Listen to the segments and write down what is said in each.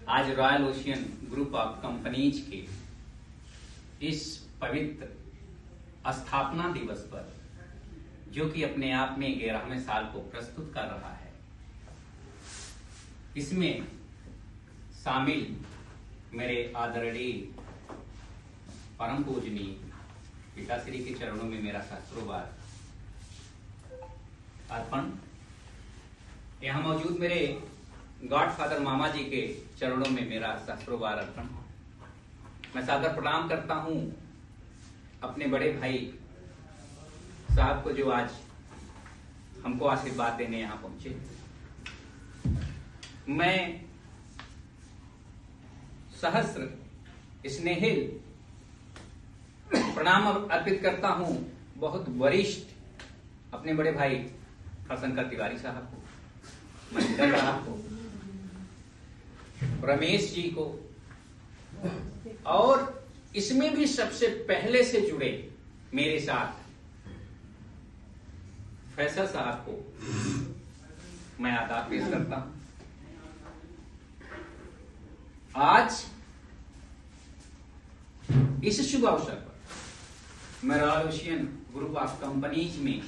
आज royal ocean group of companies के इस पवित्र स्थापना दिवस पर, जो कि अपने आप में 11वें साल को प्रस्तुत कर रहा है, इसमें शामिल मेरे आदरणीय परम पूजनीय पिताश्री के चरणों में मेरा शास्त्रोवार अर्पण, यहाँ मौजूद मेरे गॉडफादर मामा जी के चरणों में मेरा शास्त्रोवार अर्पण। मैं सादर प्रणाम करता हूँ अपने बड़े भाई साहब को, जो आज हमको आशीर्वाद देने यहाँ पहुंचे। मैं सहस्र स्नेहिल प्रणाम अर्पित करता हूं बहुत वरिष्ठ अपने बड़े भाई हरशंकर तिवारी साहब को, महेंद्र साहब को, रमेश जी को, और इसमें भी सबसे पहले से जुड़े मेरे साथ फैसल साहब को मैं आदाब पेश करता हूं। आज इस शुभ अवसर पर मैं royal ocean group of companies में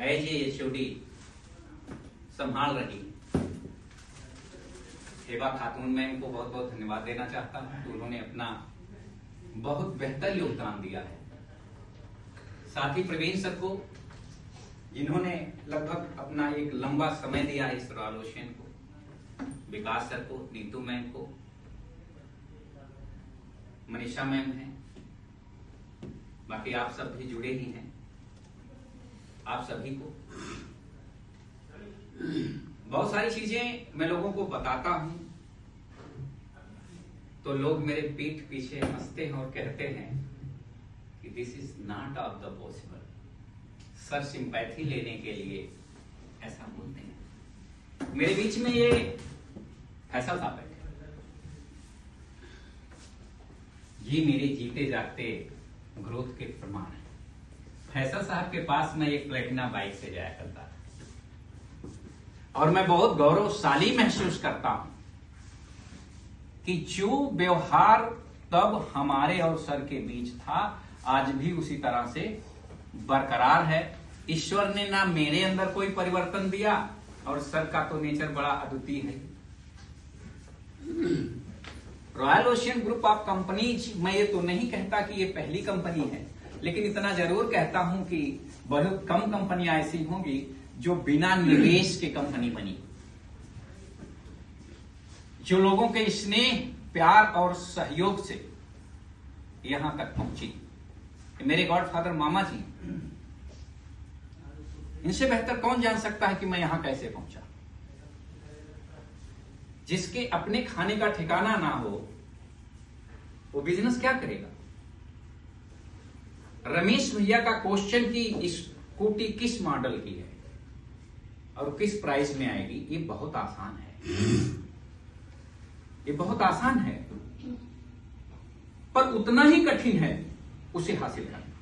एज एचओडी संभाल रही हेबा खातून मैम को बहुत बहुत धन्यवाद देना चाहता हूं कि उन्होंने अपना बहुत बेहतर योगदान दिया है। साथ ही प्रवीण सर को, जिन्होंने लगभग अपना एक लंबा समय दिया है इस रॉयल ओशियन को, विकास सर को, नीतू मैम को, मनीषा मैम है, बाकी आप सब भी जुड़े ही हैं। आप सभी को बहुत सारी चीजें मैं लोगों को बताता हूं तो लोग मेरे पीठ पीछे हंसते हैं और कहते हैं कि this is not of the possible. Sir sympathy लेने के लिए ऐसा बोलते हैं। मेरे बीच में ये फैसल साहब बैठे, ये मेरे जीते जागते ग्रोथ के प्रमाण है। फैसल साहब के पास मैं एक प्लेटिना बाइक से जाया करता था और मैं बहुत गौरवशाली महसूस करता हूं कि जो व्यवहार तब हमारे और सर के बीच था, आज भी उसी तरह से बरकरार है। ईश्वर ने ना मेरे अंदर कोई परिवर्तन दिया, और सर का तो नेचर बड़ा अद्वितीय है। Royal ocean group of companies, मैं ये तो नहीं कहता कि ये पहली कंपनी है, लेकिन इतना जरूर कहता हूं कि बहुत कम कंपनियां ऐसी होंगी जो बिना निवेश के कंपनी बनी, जो लोगों के स्नेह, प्यार और सहयोग से यहां तक पहुंची। मेरे गॉडफादर मामा जी, इनसे बेहतर कौन जान सकता है कि मैं यहां कैसे पहुंचा। जिसके अपने खाने का ठिकाना ना हो, वो बिजनेस क्या करेगा। रमेश भैया का क्वेश्चन की स्कूटी किस मॉडल की है और किस प्राइस में आएगी, ये बहुत आसान है। ये बहुत आसान है, पर उतना ही कठिन है उसे हासिल करना।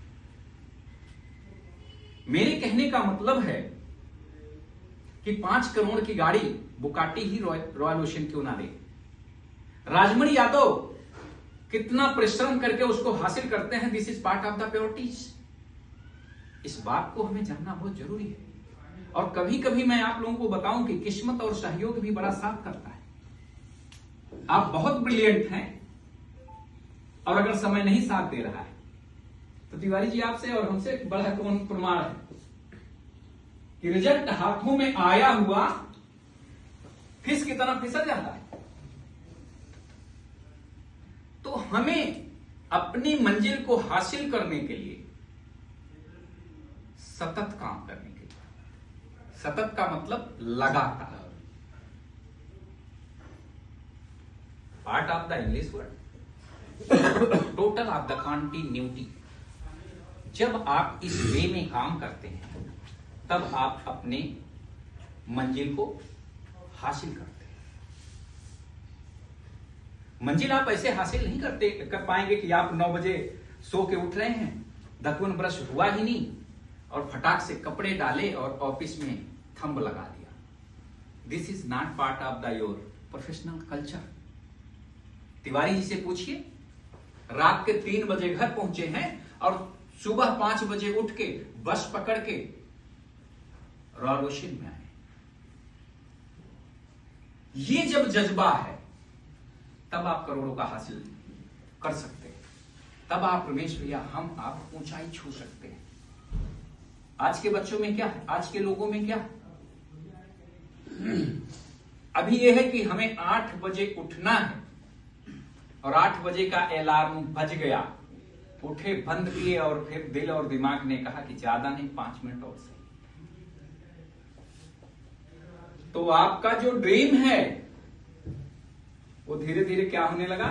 मेरे कहने का मतलब है कि 5 करोड़ की गाड़ी बुकाटी ही रॉयल ओशियन क्यों ना दे। राजमणि यादव कितना परिश्रम करके उसको हासिल करते हैं, this is part of the purities. इस बात को हमें जानना बहुत जरूरी है। और कभी कभी मैं आप लोगों को बताऊं कि किस्मत और सहयोग भी बड़ा साथ करता है। आप बहुत ब्रिलियंट हैं, और अगर समय नहीं साथ दे रहा है तो तिवारी जी आपसे और हमसे बड़ा कौन प्रमाण है कि रिजल्ट हाथों में आया हुआ फिश की तरह फिसल जाता है। तो हमें अपनी मंजिल को हासिल करने के लिए सतत काम करने के लिए, सतत का मतलब लगातार, part of the English word, total of the continuity. जब आप इस वे में काम करते हैं तब आप अपने मंजिल को हासिल करते हैं। मंजिल आप ऐसे हासिल नहीं कर पाएंगे कि आप 9 बजे सो के उठ रहे हैं, दातुन ब्रश हुआ ही नहीं और फटाक से कपड़े डाले और ऑफिस में थंब लगा दिया। This is not part of the your professional culture. Tiwari ji से पूछिए, रात के 3 बजे घर पहुंचे हैं और सुबह 5 बजे उठ के बस पकड़ के रॉयल ओशन में आए। ये जब जज्बा है तब आप करोड़ों का हासिल कर सकते हैं, तब आप रमेश भैया हम आप ऊंचाई छू सकते हैं। आज के बच्चों में क्या है, आज के लोगों में क्या है? अभी यह है कि हमें 8 बजे उठना है और 8 बजे का अलार्म बज गया, उठे, बंद किए और फिर दिल और दिमाग ने कहा कि ज्यादा नहीं, 5 मिनट और सही। तो आपका जो ड्रीम है वो धीरे धीरे क्या होने लगा,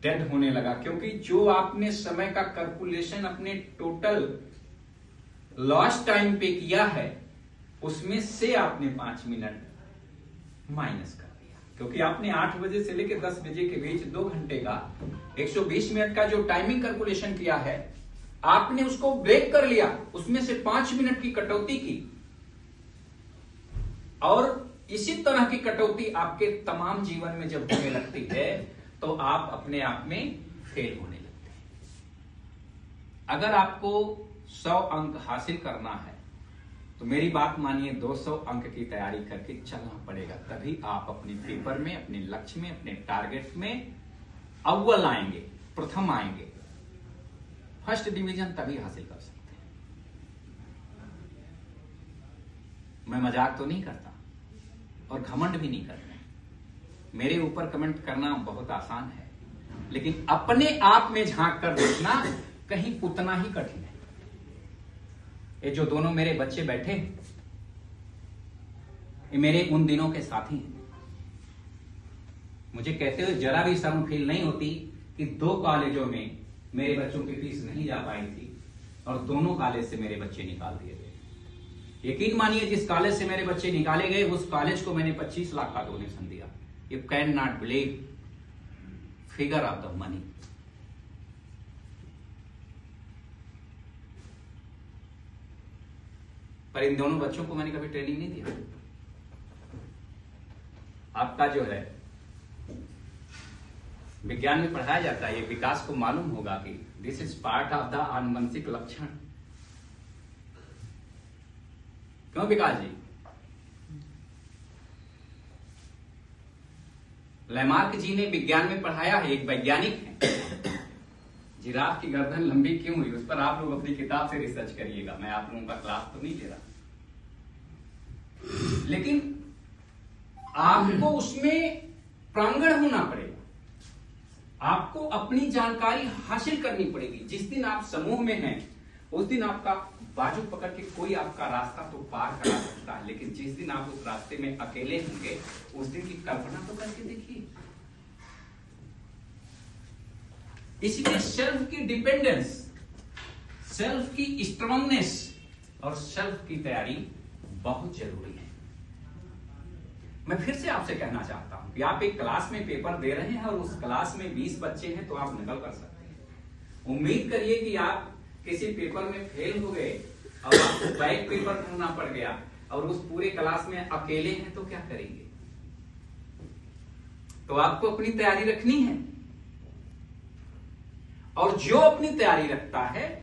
डेड होने लगा। क्योंकि जो आपने समय का कैलकुलेशन अपने टोटल लॉस्ट टाइम पे किया है उसमें से आपने 5 मिनट माइनस कर दिया। क्योंकि आपने 8 बजे से लेकर 10 बजे के बीच 2 घंटे का 120 मिनट का जो टाइमिंग कैलकुलेशन किया है, आपने उसको ब्रेक कर लिया, उसमें से 5 मिनट की कटौती की। और इसी तरह की कटौती आपके तमाम जीवन में जब होने लगती है तो आप अपने आप में फेल होने लगते हैं। अगर आपको 100 अंक हासिल करना है तो मेरी बात मानिए, 200 अंक की तैयारी करके चलना पड़ेगा, तभी आप अपने पेपर में, अपने लक्ष्य में, अपने टारगेट में अव्वल आएंगे, प्रथम आएंगे, फर्स्ट डिवीजन तभी हासिल कर सकते हैं। मैं मजाक तो नहीं करता और घमंड भी नहीं करता। मेरे ऊपर कमेंट करना बहुत आसान है, लेकिन अपने आप में झांक कर देखना कहीं उतना ही कठिन है। ये जो दोनों मेरे बच्चे बैठे, ये मेरे उन दिनों के साथी हैं। मुझे कहते हुए जरा भी शर्म फील नहीं होती कि 2 कॉलेजों में मेरे बच्चों की फीस नहीं जा पाई थी और दोनों कॉलेज से मेरे बच्चे निकाल दिए गए। यकीन मानिए, जिस कॉलेज से मेरे बच्चे निकाले गए उस कॉलेज को मैंने 25 लाख का डोनेशन दिया। You can not believe figure of the money. पर इन दोनों बच्चों को मैंने कभी ट्रेनिंग नहीं दिया। आपका जो है विज्ञान में पढ़ाया जाता है, ये विकास को मालूम होगा कि this is part of the आनुवंशिक लक्षण। क्यों विकास जी? लैमार्क जी ने विज्ञान में पढ़ाया है, एक वैज्ञानिक है। जिराफ की गर्दन लंबी क्यों हुई, उस पर आप लोग अपनी किताब से रिसर्च करिएगा, मैं आप लोगों का क्लास तो नहीं ले रहा। लेकिन आपको उसमें प्रांगण होना पड़ेगा, आपको अपनी जानकारी हासिल करनी पड़ेगी। जिस दिन आप समूह में हैं उस दिन आपका बाजू पकड़ के कोई आपका रास्ता तो पार करा सकता है, लेकिन जिस दिन आप उस रास्ते में अकेले होंगे उस दिन की कल्पना तो करके देखिए। इसलिए सेल्फ की डिपेंडेंस, सेल्फ की स्ट्रांगनेस और सेल्फ की तैयारी बहुत जरूरी है। मैं फिर से आपसे कहना चाहता हूं कि आप एक क्लास में पेपर दे रहे हैं और उस क्लास में 20 बच्चे हैं तो आप नकल कर सकते हैं। उम्मीद करिए कि आप किसी पेपर में फेल हो गए और आपको बैक पेपर करना पड़ गया और उस पूरे क्लास में अकेले हैं तो क्या करेंगे? तो आपको अपनी तैयारी रखनी है, और जो अपनी तैयारी रखता है